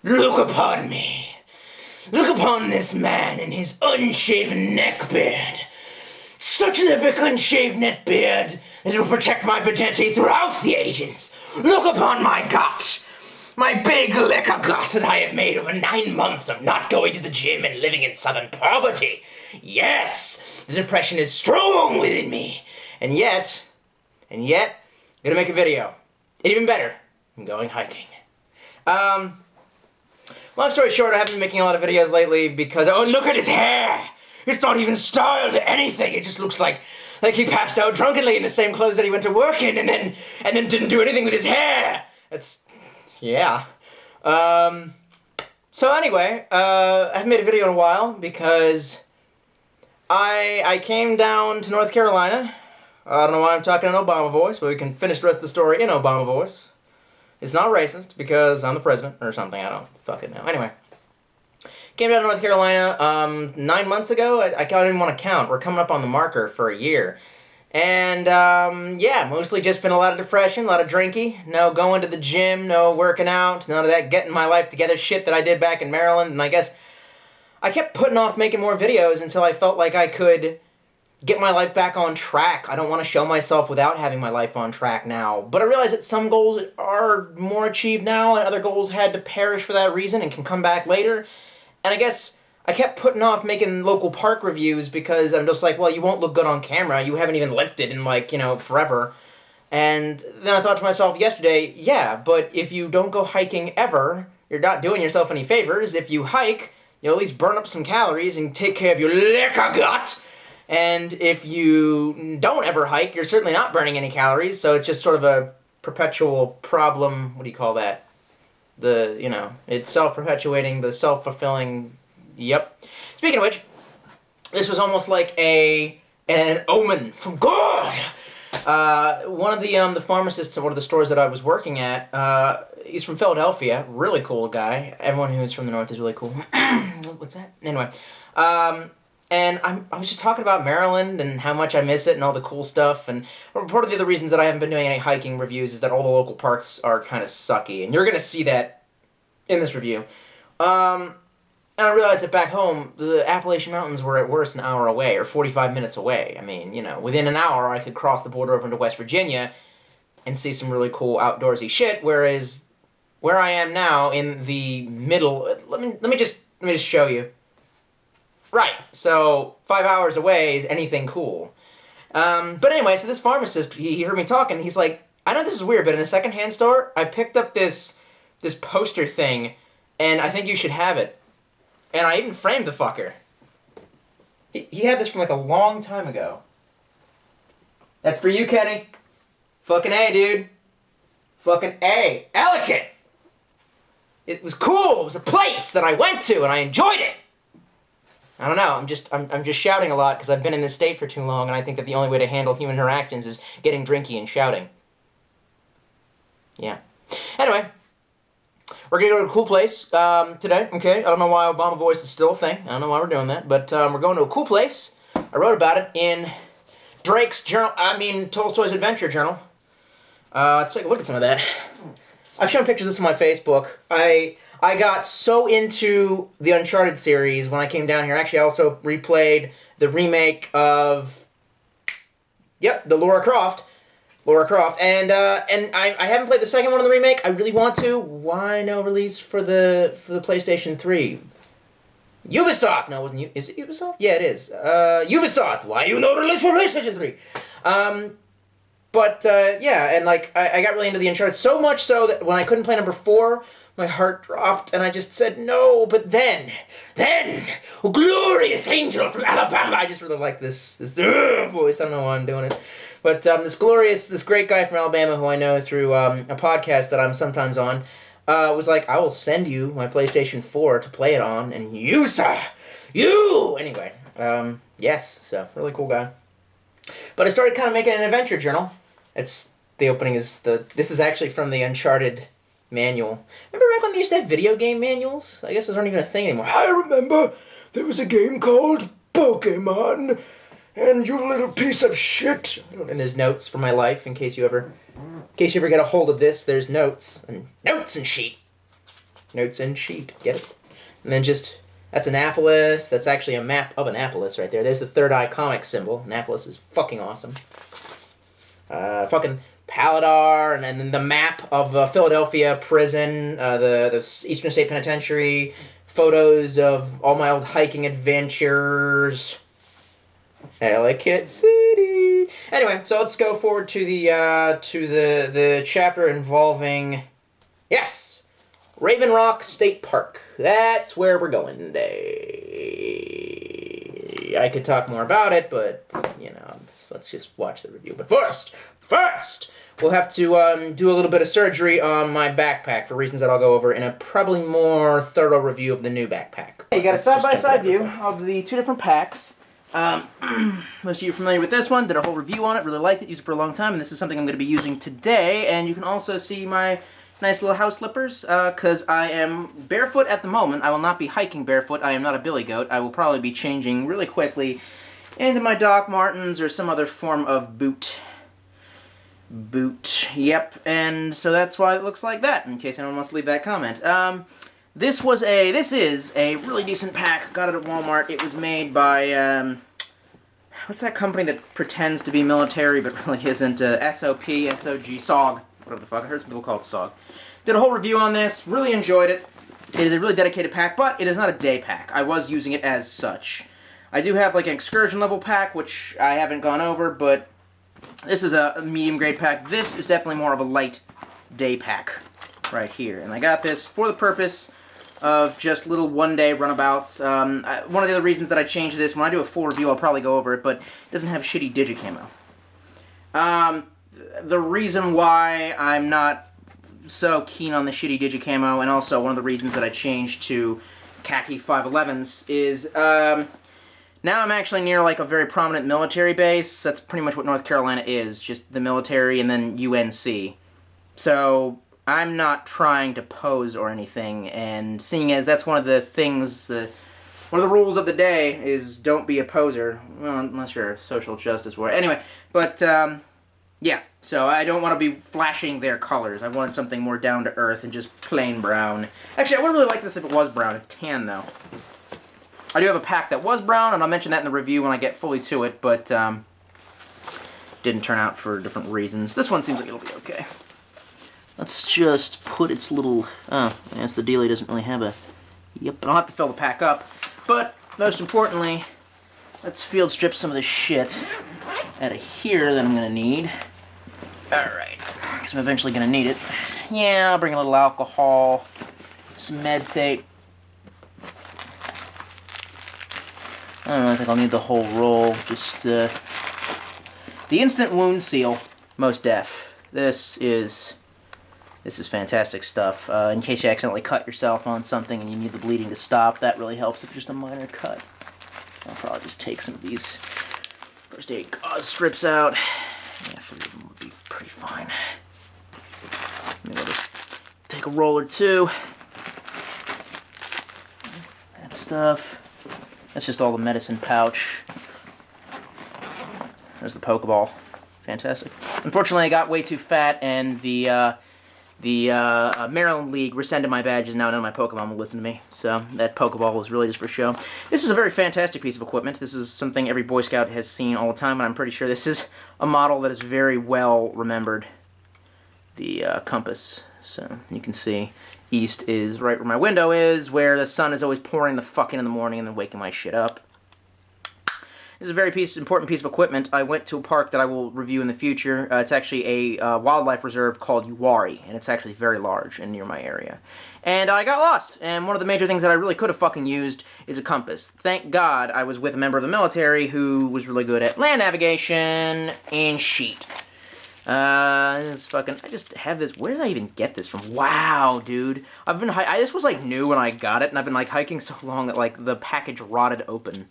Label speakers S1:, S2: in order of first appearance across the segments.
S1: Look upon me. Look upon this man in his unshaven neckbeard. Such an epic unshaved neckbeard that it will protect my virginity throughout the ages. Look upon my gut. My big liquor gut that I have made over 9 months of not going to the gym and living in southern poverty. Yes, the depression is strong within me. And yet, I'm gonna make a video. And even better, I'm going hiking. Long story short, I haven't been making a lot of videos lately because, oh, look at his hair! It's not even styled to anything. It just looks like he passed out drunkenly in the same clothes that he went to work in and then didn't do anything with his hair. That's, yeah. So anyway, I haven't made a video in a while because I came down to North Carolina. I don't know why I'm talking in Obama voice, but we can finish the rest of the story in Obama voice. It's not racist because I'm the president or something. I don't fucking know. Anyway. Came down to North Carolina 9 months ago. I don't even want to count. We're coming up on the marker for a year. And, yeah, mostly just been a lot of depression, a lot of drinking. No going to the gym, no working out, none of that getting my life together shit that I did back in Maryland. And I guess I kept putting off making more videos until I felt like I could get my life back on track. I don't want to show myself without having my life on track now. But I realize that some goals are more achieved now and other goals had to perish for that reason and can come back later. And I guess I kept putting off making local park reviews because I'm just like, well, you won't look good on camera. You haven't even lifted in, like, you know, forever. And then I thought to myself yesterday, yeah, but if you don't go hiking ever, you're not doing yourself any favors. If you hike, you'll at least burn up some calories and take care of your liquor gut. And if you don't ever hike, you're certainly not burning any calories, so it's just sort of a perpetual problem. What do you call that? It's self-perpetuating, the self-fulfilling, yep. Speaking of which, this was almost like an omen from God. One of the pharmacists at one of the stores that I was working at, he's from Philadelphia, really cool guy. Everyone who's from the north is really cool. What's that? Anyway, and I was just talking about Maryland and how much I miss it and all the cool stuff. And part of the other reasons that I haven't been doing any hiking reviews is that all the local parks are kind of sucky. And you're going to see that in this review. And I realized that back home, the Appalachian Mountains were at worst an hour away or 45 minutes away. I mean, you know, within an hour I could cross the border over into West Virginia and see some really cool outdoorsy shit. Whereas where I am now in the middle, let me just show you. Right, so 5 hours away is anything cool. But anyway, so this pharmacist, he heard me talking, he's like, I know this is weird, but in a secondhand store, I picked up this poster thing, and I think you should have it. And I even framed the fucker. He had this from like a long time ago. That's for you, Kenny. Fucking A, dude. Fucking A. Ellicott! It was cool, it was a place that I went to, and I enjoyed it! I don't know, I'm just shouting a lot because I've been in this state for too long and I think that the only way to handle human interactions is getting drinky and shouting. Yeah. Anyway, we're gonna go to a cool place today, okay? I don't know why Obama voice is still a thing. I don't know why we're doing that, but we're going to a cool place. I wrote about it in Tolstoy's Adventure Journal. Let's take a look at some of that. I've shown pictures of this on my Facebook. I got so into the Uncharted series when I came down here. Actually, I also replayed the remake of, the Lara Croft. And I haven't played the second one in the remake. I really want to. Why no release for the PlayStation 3? Ubisoft! No, is it Ubisoft? Yeah, it is. Ubisoft! Why you no release for PlayStation 3? Yeah, and like, I got really into the Uncharted, so much so that when I couldn't play number 4, my heart dropped, and I just said no, but then, a glorious angel from Alabama, I just really like this voice, I don't know why I'm doing it, but this great guy from Alabama who I know through a podcast that I'm sometimes on, was like, I will send you my PlayStation 4 to play it on, and you, sir, you! Anyway, yes, so, really cool guy. But I started kind of making an adventure journal. The opening is this is actually from the Uncharted manual. Remember back when they used to have video game manuals? I guess those aren't even a thing anymore. I remember there was a game called Pokemon, and you little piece of shit. And there's notes for my life in case you ever get a hold of this. There's notes and sheet. Notes and sheet. Get it? And then just, that's Annapolis. That's actually a map of Annapolis right there. There's the Third Eye comic symbol. Annapolis is fucking awesome. Fucking Paladar, and then the map of Philadelphia prison, the Eastern State Penitentiary, photos of all my old hiking adventures. Ellicott City. Anyway, so let's go forward to the chapter involving, yes, Raven Rock State Park. That's where we're going today. I could talk more about it, but you know, let's just watch the review. But first, we'll have to do a little bit of surgery on my backpack for reasons that I'll go over in a probably more thorough review of the new backpack. You got a side-by-side view of the two different packs. Most of you are familiar with this one, did a whole review on it, really liked it, used it for a long time, and this is something I'm going to be using today. And you can also see my nice little house slippers, because I am barefoot at the moment. I will not be hiking barefoot. I am not a billy goat. I will probably be changing really quickly into my Doc Martens or some other form of boot. Yep, and so that's why it looks like that, in case anyone wants to leave that comment. This is a really decent pack. Got it at Walmart. It was made by, what's that company that pretends to be military but really isn't? SOG, SOG, whatever the fuck. I heard some people call it SOG. Did a whole review on this. Really enjoyed it. It is a really dedicated pack, but it is not a day pack. I was using it as such. I do have like an excursion level pack, which I haven't gone over, but this is a medium grade pack. This is definitely more of a light day pack right here. And I got this for the purpose of just little one-day runabouts. One of the other reasons that I changed this, when I do a full review, I'll probably go over it, but it doesn't have shitty digicamo. The reason why I'm not so keen on the shitty digicamo, and also one of the reasons that I changed to khaki 511s, is now I'm actually near like a very prominent military base. That's pretty much what North Carolina is, just the military and then UNC. So I'm not trying to pose or anything, and seeing as that's one of the things, one of the rules of the day is don't be a poser. Well, unless you're a social justice warrior. Anyway, but, yeah, so I don't want to be flashing their colors. I wanted something more down to earth and just plain brown. Actually, I would really like this if it was brown. It's tan, though. I do have a pack that was brown, and I'll mention that in the review when I get fully to it, but, didn't turn out for different reasons. This one seems like it'll be okay. Let's just put its little, I guess the dealie doesn't really have a, yep, I'll have to fill the pack up. But, most importantly, let's field strip some of the shit out of here that I'm going to need. Alright, because I'm eventually going to need it. Yeah, I'll bring a little alcohol, some med tape. I don't know, I think I'll need the whole roll. Just, the instant wound seal, most def. This is fantastic stuff. In case you accidentally cut yourself on something and you need the bleeding to stop, that really helps if just a minor cut. I'll probably just take some of these first aid gauze strips out. Yeah, 3 of them would be pretty fine. Maybe I'll just take a roll or two. That stuff. That's just all the medicine pouch. There's the Pokeball. Fantastic. Unfortunately, I got way too fat, and the Maryland League rescinded my badges. Now none of my Pokemon will listen to me. So that Pokeball was really just for show. This is a very fantastic piece of equipment. This is something every Boy Scout has seen all the time, and I'm pretty sure this is a model that is very well remembered. The compass. So you can see east is right where my window is, where the sun is always pouring the fuck in the morning and then waking my shit up. This is a very important piece of equipment. I went to a park that I will review in the future. It's actually a wildlife reserve called Uwharrie, and it's actually very large and near my area. And I got lost, and one of the major things that I really could have fucking used is a compass. Thank God I was with a member of the military who was really good at land navigation and sheet. This fucking, I just have this, where did I even get this from? Wow, dude. I've been, this was like new when I got it, and I've been like hiking so long that like the package rotted open.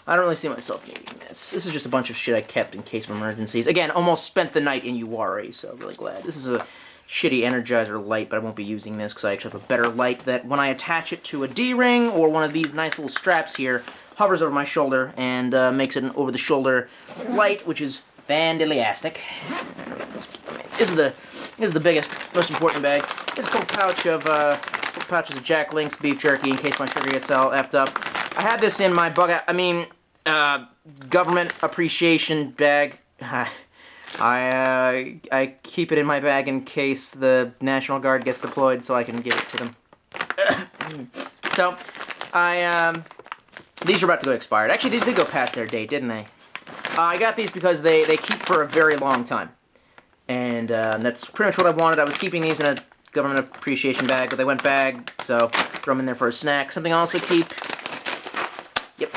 S1: I don't really see myself needing this. This is just a bunch of shit I kept in case of emergencies. Again, almost spent the night in Uwharrie, so I'm really glad. This is a shitty Energizer light, but I won't be using this because I actually have a better light that when I attach it to a D-ring or one of these nice little straps here, hovers over my shoulder and makes it an over-the-shoulder light, which is fantastic. This is the biggest, most important bag. It's a little pouch of couple pouches of Jack Link's beef jerky in case my sugar gets all effed up. I had this in my government appreciation bag. I keep it in my bag in case the National Guard gets deployed so I can give it to them. So, these are about to go expired. Actually, these did go past their date, didn't they? I got these because they keep for a very long time. And that's pretty much what I wanted. I was keeping these in a government appreciation bag, but they went bag, so throw them in there for a snack. Something I also keep. Yep.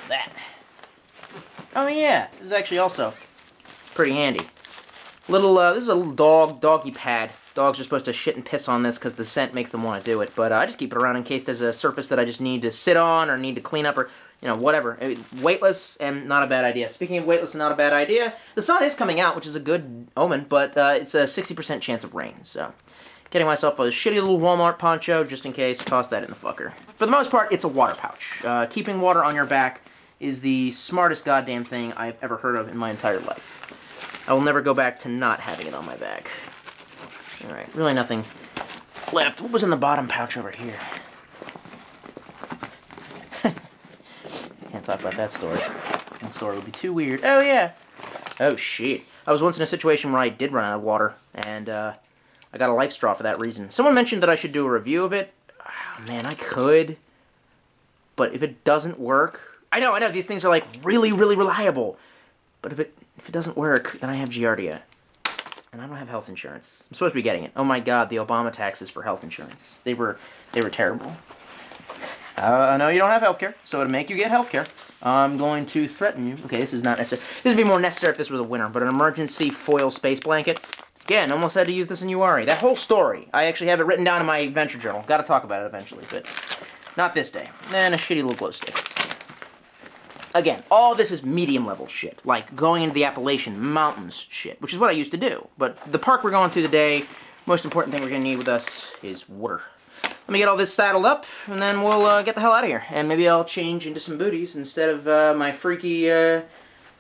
S1: That. Oh yeah, this is actually also pretty handy. This is a little doggy pad. Dogs are supposed to shit and piss on this because the scent makes them want to do it, but I just keep it around in case there's a surface that I just need to sit on or need to clean up or, you know, whatever. Weightless and not a bad idea. Speaking of weightless and not a bad idea, the sun is coming out, which is a good omen, but it's a 60% chance of rain, so getting myself a shitty little Walmart poncho just in case. Toss that in the fucker. For the most part, it's a water pouch. Keeping water on your back is the smartest goddamn thing I've ever heard of in my entire life. I will never go back to not having it on my back. Alright, really nothing left. What was in the bottom pouch over here? Can't talk about that story. That story would be too weird. Oh, yeah. Oh, shit. I was once in a situation where I did run out of water, and I got a life straw for that reason. Someone mentioned that I should do a review of it. Oh, man, I could. But if it doesn't work... I know, these things are, like, really, really reliable. But if it doesn't work, then I have Giardia. And I don't have health insurance. I'm supposed to be getting it. Oh my god, the Obama taxes for health insurance. They were terrible. I know you don't have healthcare, so to make you get healthcare, I'm going to threaten you. Okay, this is not necessary. This would be more necessary if this was a winter, but an emergency foil space blanket. Again, almost had to use this in URI. That whole story, I actually have it written down in my adventure journal. Gotta talk about it eventually, but not this day. And a shitty little glow stick. Again, all this is medium level shit, like going into the Appalachian Mountains shit, which is what I used to do. But the park we're going to today, most important thing we're going to need with us is water. Let me get all this saddled up, and then we'll get the hell out of here. And maybe I'll change into some booties instead of my freaky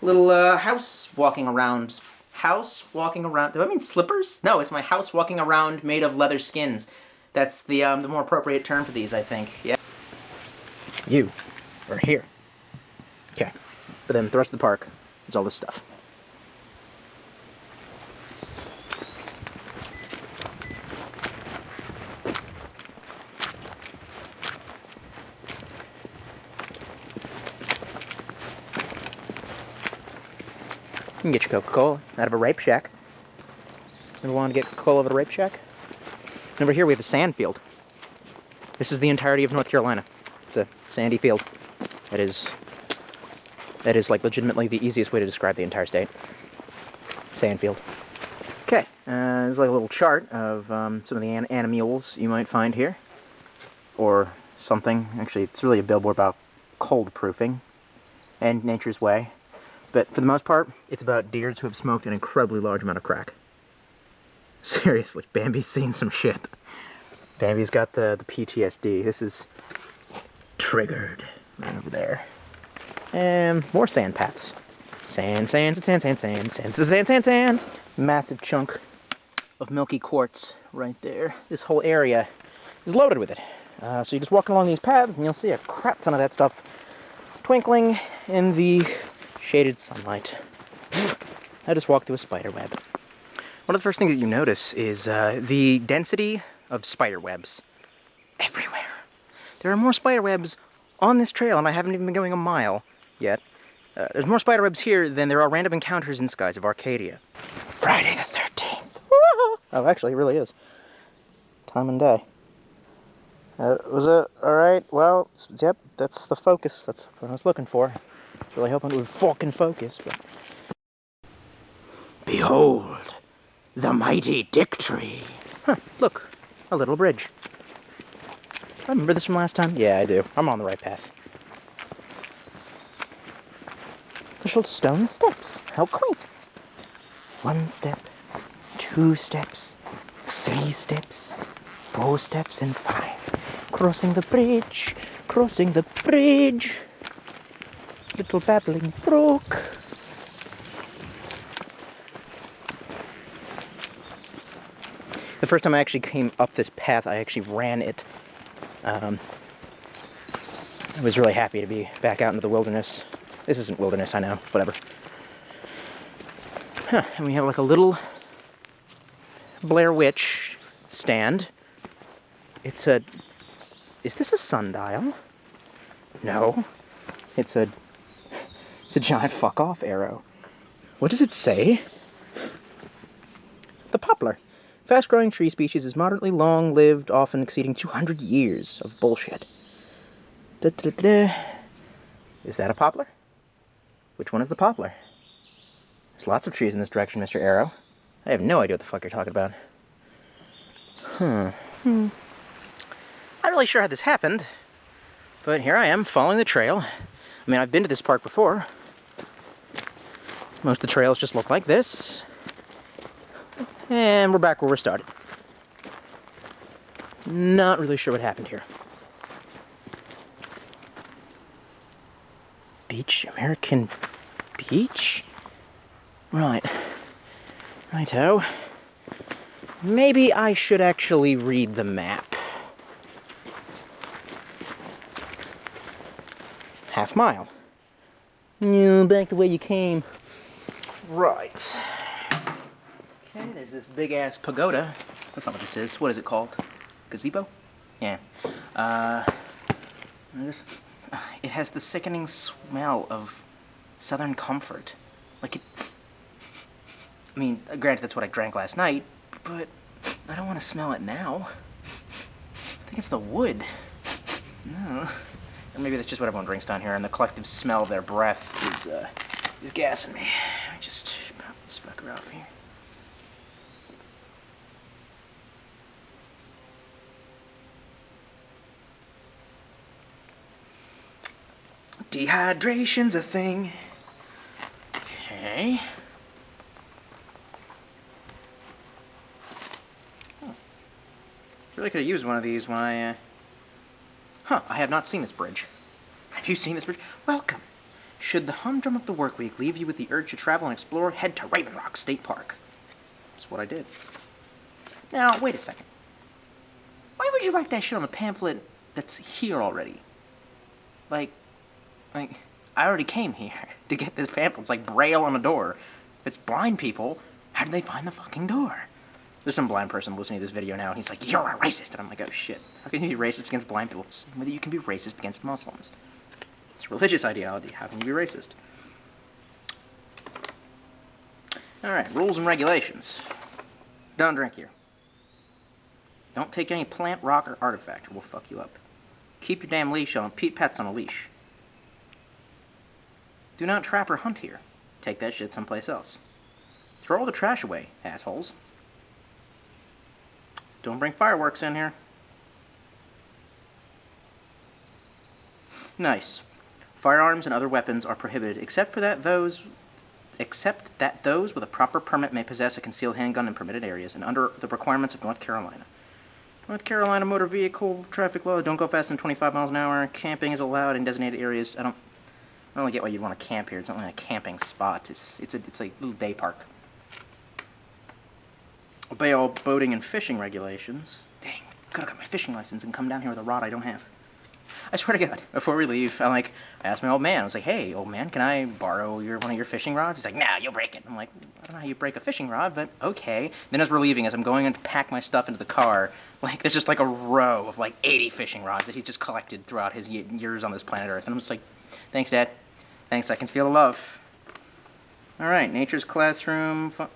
S1: little house walking around. House walking around? Do I mean slippers? No, it's my house walking around made of leather skins. That's the more appropriate term for these, I think. Yeah. You are here. Okay, but then the rest of the park is all this stuff. You can get your Coca-Cola out of a Rape Shack. Ever wanted to get Coca-Cola out of a Rape Shack? And over here we have a sand field. This is the entirety of North Carolina. It's a sandy field. That is like legitimately the easiest way to describe the entire state. Sandfield. Okay, there's like a little chart of some of the animals you might find here. Or something. Actually, it's really a billboard about cold proofing and Nature's Way. But for the most part, it's about deers who have smoked an incredibly large amount of crack. Seriously, Bambi's seen some shit. Bambi's got the PTSD. This is triggered right over there. And more sand paths. Sand, sand, sand, sand, sand, sand, sand, sand, sand. Massive chunk of milky quartz right there. This whole area is loaded with it. So you just walk along these paths and you'll see a crap ton of that stuff twinkling in the shaded sunlight. I just walked through a spider web. One of the first things that you notice is the density of spider webs everywhere. There are more spider webs on this trail, and I haven't even been going a mile yet. There's more spider webs here than there are random encounters in Skies of Arcadia. Friday the 13th. Oh, actually, it really is. Time and day. Was it alright? Well, yep, that's the focus. That's what I was looking for. I was really hoping it would fucking focus, but... Behold, the mighty Dick Tree. Huh, look, a little bridge. I remember this from last time? Yeah, I do. I'm on the right path. Little stone steps. How quaint. 1 step, 2 steps, 3 steps, 4 steps, and 5. Crossing the bridge, crossing the bridge. Little babbling brook. The first time I actually came up this path, I actually ran it. I was really happy to be back out into the wilderness. This isn't wilderness, I know, whatever. Huh, and we have like a little Blair Witch stand. It's a... Is this a sundial? No. It's a giant fuck-off arrow. What does it say? The poplar. Fast-growing tree species is moderately long-lived, often exceeding 200 years of bullshit. Da-da-da-da. Is that a poplar? Which one is the poplar? There's lots of trees in this direction, Mr. Arrow. I have no idea what the fuck you're talking about. Not really sure how this happened, but here I am following the trail. I mean, I've been to this park before. Most of the trails just look like this. And we're back where we started. Not really sure what happened here. Beach? American Beach? Right. Righto. Maybe I should actually read the map. Half mile. Back the way you came. Right. Okay, there's this big-ass pagoda. That's not what this is. What is it called? Gazebo? Yeah. It has the sickening smell of Southern comfort. Like it... I mean, granted that's what I drank last night, but I don't want to smell it now. I think it's the wood. No. Or maybe that's just what everyone drinks down here, and the collective smell of their breath is gassing me. Let me just pop this fucker off here. Dehydration's a thing. Okay. Really could have used one of these when I, I have not seen this bridge. Have you seen this bridge? Welcome. Should the humdrum of the work week leave you with the urge to travel and explore, head to Raven Rock State Park. That's what I did. Now, wait a second. Why would you write that shit on the pamphlet that's here already? Like, I already came here to get this pamphlet. It's like Braille on a door. If it's blind people, how did they find the fucking door? There's some blind person listening to this video now, and he's like, you're a racist! And I'm like, oh shit. How can you be racist against blind people? Whether you can be racist against Muslims. It's religious ideology. How can you be racist? Alright, rules and regulations. Don't drink here. Don't take any plant, rock, or artifact, or we'll fuck you up. Keep your damn leash on. Pets on a leash. Do not trap or hunt here. Take that shit someplace else. Throw all the trash away, assholes. Don't bring fireworks in here. Nice. Firearms and other weapons are prohibited, except that those with a proper permit may possess a concealed handgun in permitted areas and under the requirements of North Carolina. North Carolina motor vehicle traffic law, don't go faster than 25 miles an hour. Camping is allowed in designated areas. I don't really get why you'd want to camp here. It's not really a camping spot. It's like a little day park. Obey all boating and fishing regulations. Dang, could have got my fishing license and come down here with a rod I don't have. I swear to God, before we leave, I asked my old man, I was like, hey, old man, can I borrow one of your fishing rods? He's like, nah, you'll break it. I'm like, I don't know how you break a fishing rod, but okay. Then as we're leaving, as I'm going in to pack my stuff into the car, there's just a row of 80 fishing rods that he's just collected throughout his years on this planet Earth. And I'm just like, thanks, Dad. Thanks, I can feel the love. Alright, Nature's Classroom. I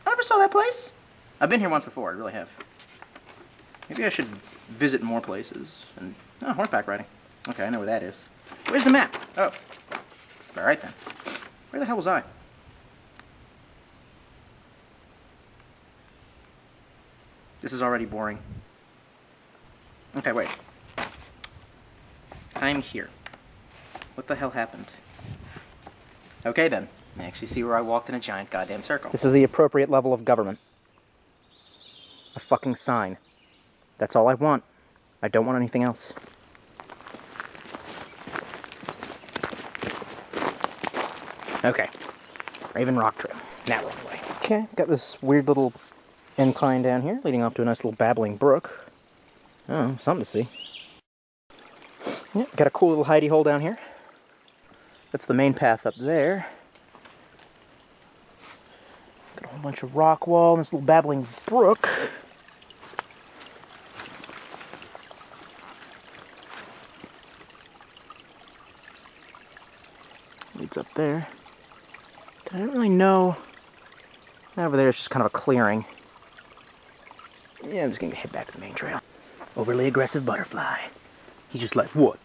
S1: never saw that place. I've been here once before, I really have. Maybe I should visit more places. And horseback riding. Okay, I know where that is. Where's the map? Oh. Alright then. Where the hell was I? This is already boring. Okay, wait. I'm here. What the hell happened? Okay then. I actually see where I walked in a giant goddamn circle. This is the appropriate level of government. A fucking sign. That's all I want. I don't want anything else. Okay. Raven Rock Trail. Now we're on the way. Okay, got this weird little incline down here, leading off to a nice little babbling brook. Oh, something to see. Yep, got a cool little hidey hole down here. That's the main path up there. Got a whole bunch of rock wall and this little babbling brook. Leads up there. I don't really know. Over there it's just kind of a clearing. Yeah, I'm just gonna head back to the main trail. Overly aggressive butterfly. He's just like, what?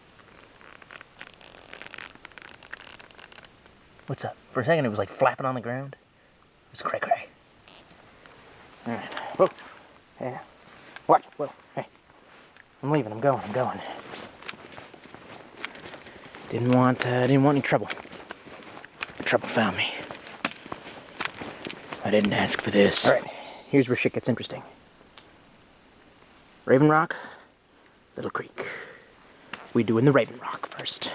S1: What's up? For a second it was like flapping on the ground. It was cray-cray. Alright. Whoa. Yeah. What? Whoa. Hey. I'm leaving. I'm going. Didn't want any trouble. Trouble found me. I didn't ask for this. Alright. Here's where shit gets interesting. Raven Rock, Little Creek. We doing the Raven Rock first.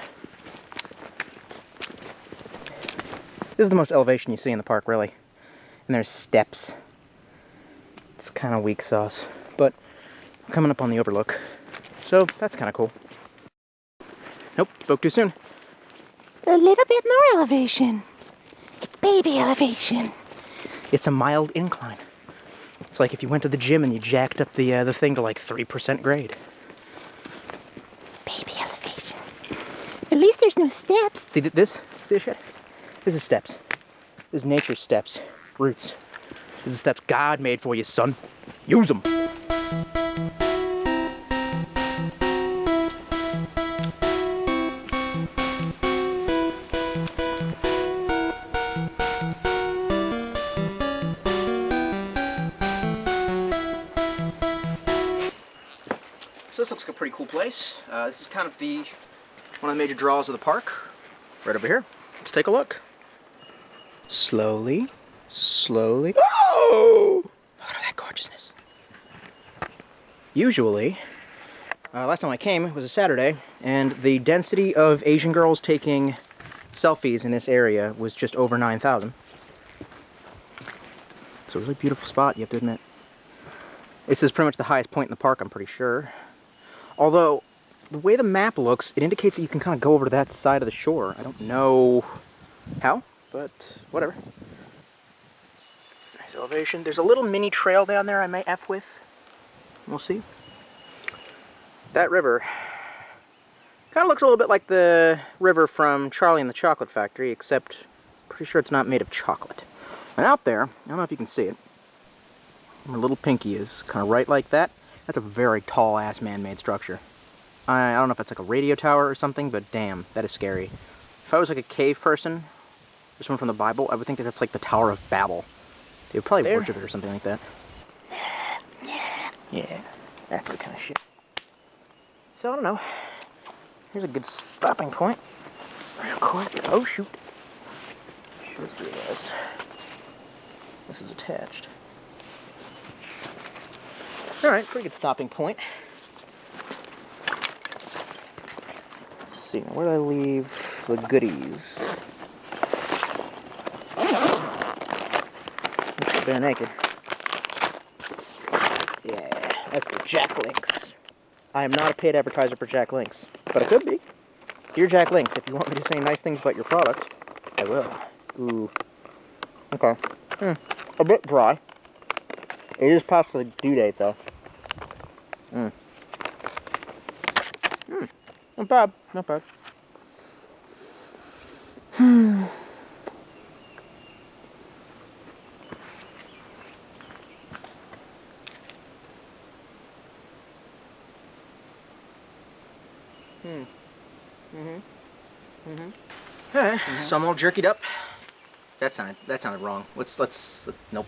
S1: This is the most elevation you see in the park, really. And there's steps. It's kind of weak sauce, but I'm coming up on the overlook, so that's kind of cool. Nope, spoke too soon. A little bit more elevation. It's baby elevation. It's a mild incline. It's like if you went to the gym and you jacked up the thing to like 3% grade. Baby elevation. At least there's no steps. See this? See this shit? This is steps. This is nature's steps. Roots. This is steps God made for you, son. Use them. So this looks like a pretty cool place. This is kind of one of the major draws of the park. Right over here. Let's take a look. Slowly. Oh! Look at that gorgeousness. Usually, last time I came, it was a Saturday, and the density of Asian girls taking selfies in this area was just over 9,000. It's a really beautiful spot, you have to admit. This is pretty much the highest point in the park, I'm pretty sure. Although, the way the map looks, it indicates that you can kind of go over to that side of the shore. I don't know how, but whatever. Nice elevation. There's a little mini trail down there I may F with. We'll see. That river kind of looks a little bit like the river from Charlie and the Chocolate Factory, except pretty sure it's not made of chocolate. And out there, I don't know if you can see it, where little Pinky is, kind of right like that. That's a very tall-ass man-made structure. I don't know if it's like a radio tower or something, but damn, that is scary. If I was like a cave person, or someone from the Bible, I would think that that's like the Tower of Babel. They would probably worship it or something like that. Yeah, that's the kind of shit. So, I don't know. Here's a good stopping point. Real quick. Oh, shoot. Just realized this is attached. Alright, pretty good stopping point. Let's see, now where did I leave the goodies? Mr. Bare Naked. Yeah, that's the Jack Links. I am not a paid advertiser for Jack Links, but I could be. Dear Jack Links, if you want me to say nice things about your product, I will. Ooh. Okay. A bit dry. It is past the due date, though. Not bad. Not bad. Alright, so I'm all jerkied up. That sounded wrong. Nope.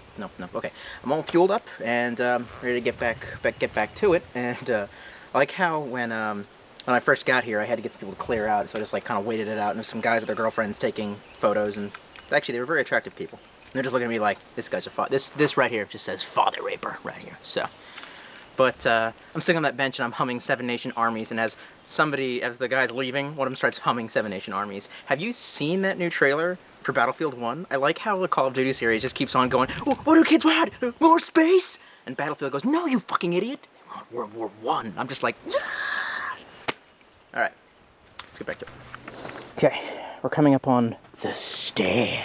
S1: Okay, I'm all fueled up and ready to get back to it. And I like how when I first got here, I had to get some people to clear out, so I just like kind of waited it out. And there's some guys with their girlfriends taking photos, and actually they were very attractive people. And they're just looking at me like, this guy's a this right here just says father raper right here. So, but I'm sitting on that bench and I'm humming Seven Nation Armies, and as the guy's leaving, one of them starts humming Seven Nation Armies. Have you seen that new trailer for Battlefield 1. I like how the Call of Duty series just keeps on going, oh, what do kids want? More space? And Battlefield goes, no, you fucking idiot. World War I. I'm just like, alright, let's get back to it. Okay, we're coming up on the stairs.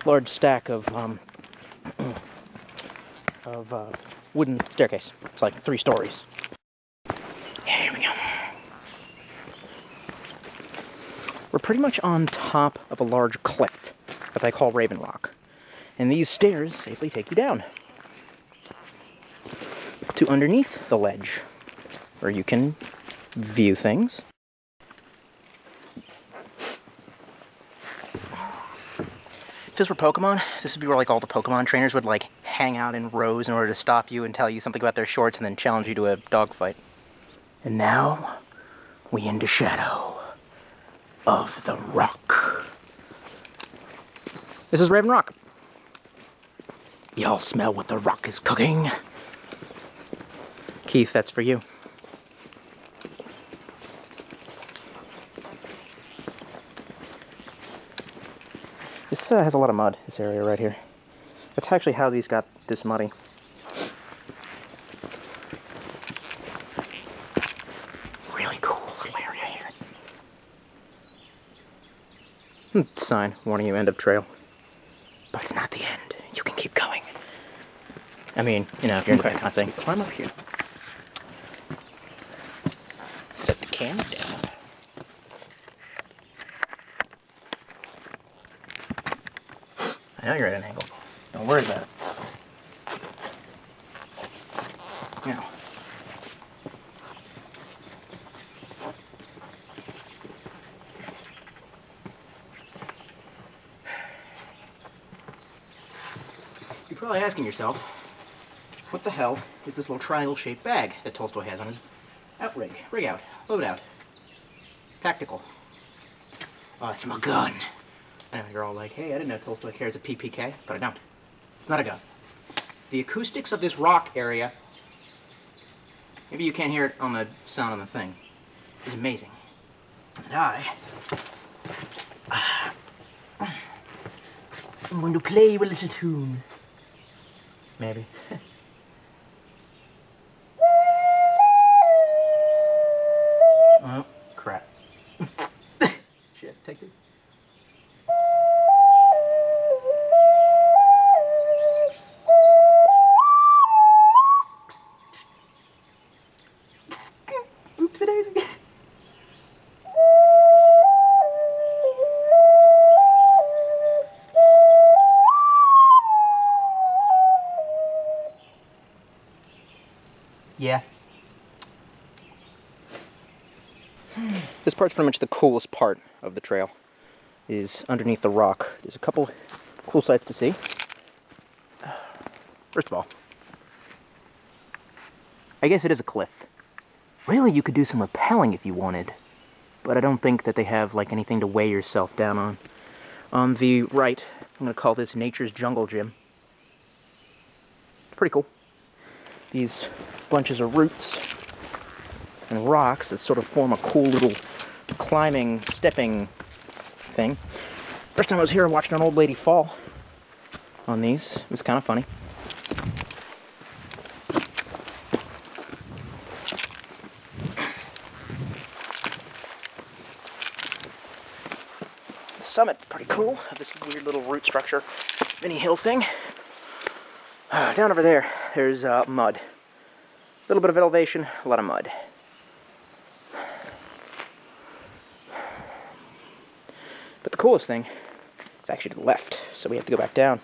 S1: Large stack of wooden staircase. It's like 3 stories. Yeah, here we go. We're pretty much on top of a large cliff that I call Raven Rock. And these stairs safely take you down to underneath the ledge, where you can view things. If this were Pokemon, this would be where like all the Pokemon trainers would like hang out in rows in order to stop you and tell you something about their shorts and then challenge you to a dogfight. And now, we into Shadow of the Rock. This is Raven Rock. Y'all smell what the rock is cooking? Keith, that's for you. This has a lot of mud, this area right here. That's actually how these got this muddy. Really cool little area here. Sign warning you, end of trail. But it's not the end. You can keep going. I mean, you know, if you're into that kind of thing. Climb up here. Set the camera down. I know you're at an angle. Don't worry about it. Now. You're probably asking yourself, what the hell is this little triangle-shaped bag that Tolstoy has on his rig out, load out, tactical? Oh, it's my gun. I know you're all like, hey, I didn't know Tolstoy carries a PPK, but I don't. It's not a gun. The acoustics of this rock area, maybe you can't hear it on the sound on the thing, is amazing. And I'm going to play you a little tune. Maybe. Oh, crap. Shit, take it. Oopsie-daisy. Yeah. This part's pretty much the coolest part of the trail, is underneath the rock. There's a couple cool sights to see. First of all, I guess it is a cliff. Really, you could do some rappelling if you wanted, but I don't think that they have like anything to weigh yourself down on. On the right, I'm going to call this Nature's Jungle Gym. Pretty cool. These bunches of roots and rocks that sort of form a cool little climbing, stepping thing. First time I was here, I watched an old lady fall on these. It was kind of funny. The summit's pretty cool, of this weird little root structure, mini hill thing. Down over there, there's mud. A little bit of elevation, a lot of mud. But the coolest thing is actually to the left, so we have to go back down.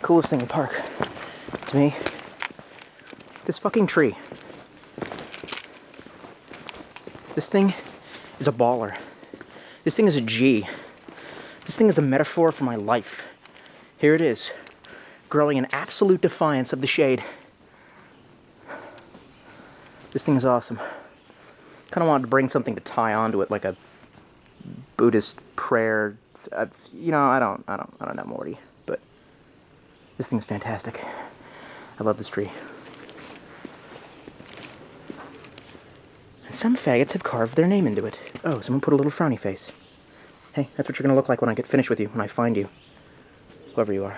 S1: Coolest thing in the park, to me, this fucking tree. This thing is a baller. This thing is a G. This thing is a metaphor for my life. here it is, growing in absolute defiance of the shade. This thing is awesome. Kind of wanted to bring something to tie onto it, like a Buddhist prayer. You know, I don't know, Morty, but this thing's fantastic. I love this tree. And some faggots have carved their name into it. Oh, someone put a little frowny face. Hey, that's what you're gonna look like when I get finished with you, when I find you. Whoever you are.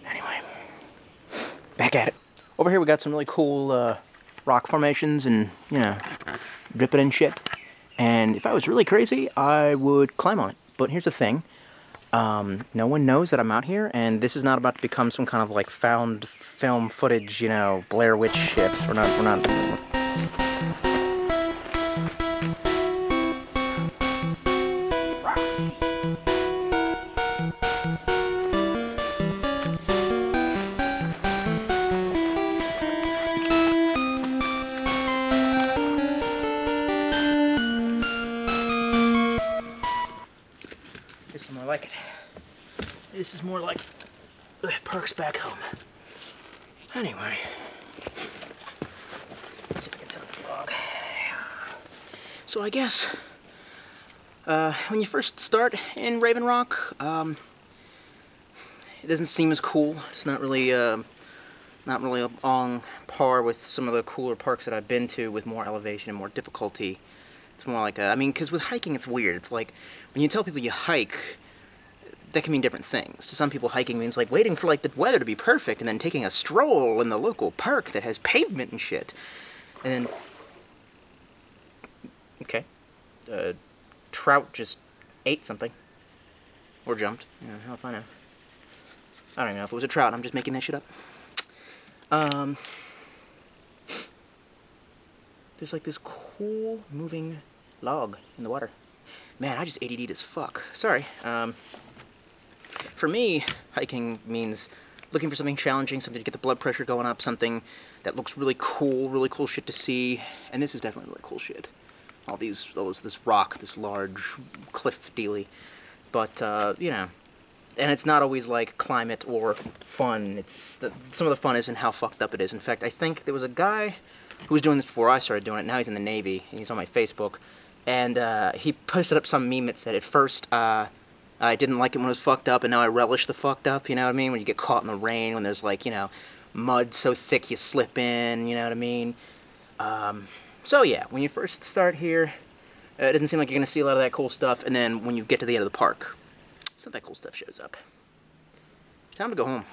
S1: Anyway, back at it. Over here we got some really cool rock formations and, you know, dripping and shit. And if I was really crazy, I would climb on it. But here's the thing. No one knows that I'm out here, and this is not about to become some kind of, like, found film footage, you know, Blair Witch shit. We're not... This is more like it. This is more like the perks back home. Anyway. Let's see if I can set up the vlog. So I guess, when you first start in Raven Rock, it doesn't seem as cool. It's not really on par with some of the cooler parks that I've been to with more elevation and more difficulty. It's more like I mean, because with hiking it's weird. It's like, when you tell people you hike, that can mean different things. To some people, hiking means like waiting for like the weather to be perfect and then taking a stroll in the local park that has pavement and shit. And then, okay, trout just ate something. Or jumped. Yeah, how if I know? I don't even know if it was a trout. I'm just making that shit up. There's like this cool moving log in the water. Man, I just ADD'd as fuck. Sorry. For me, hiking means looking for something challenging, something to get the blood pressure going up, something that looks really cool shit to see. And this is definitely really cool shit. This rock, this large cliff dealy. But, you know, and it's not always like climate or fun. Some of the fun is in how fucked up it is. In fact, I think there was a guy who was doing this before I started doing it. Now he's in the Navy, and he's on my Facebook. And he posted up some meme that said, at first, I didn't like it when it was fucked up, and now I relish the fucked up, you know what I mean? When you get caught in the rain, when there's like, you know, mud so thick you slip in, you know what I mean? So yeah, when you first start here, it doesn't seem like you're going to see a lot of that cool stuff, and then when you get to the end of the park, some of that cool stuff shows up. Time to go home.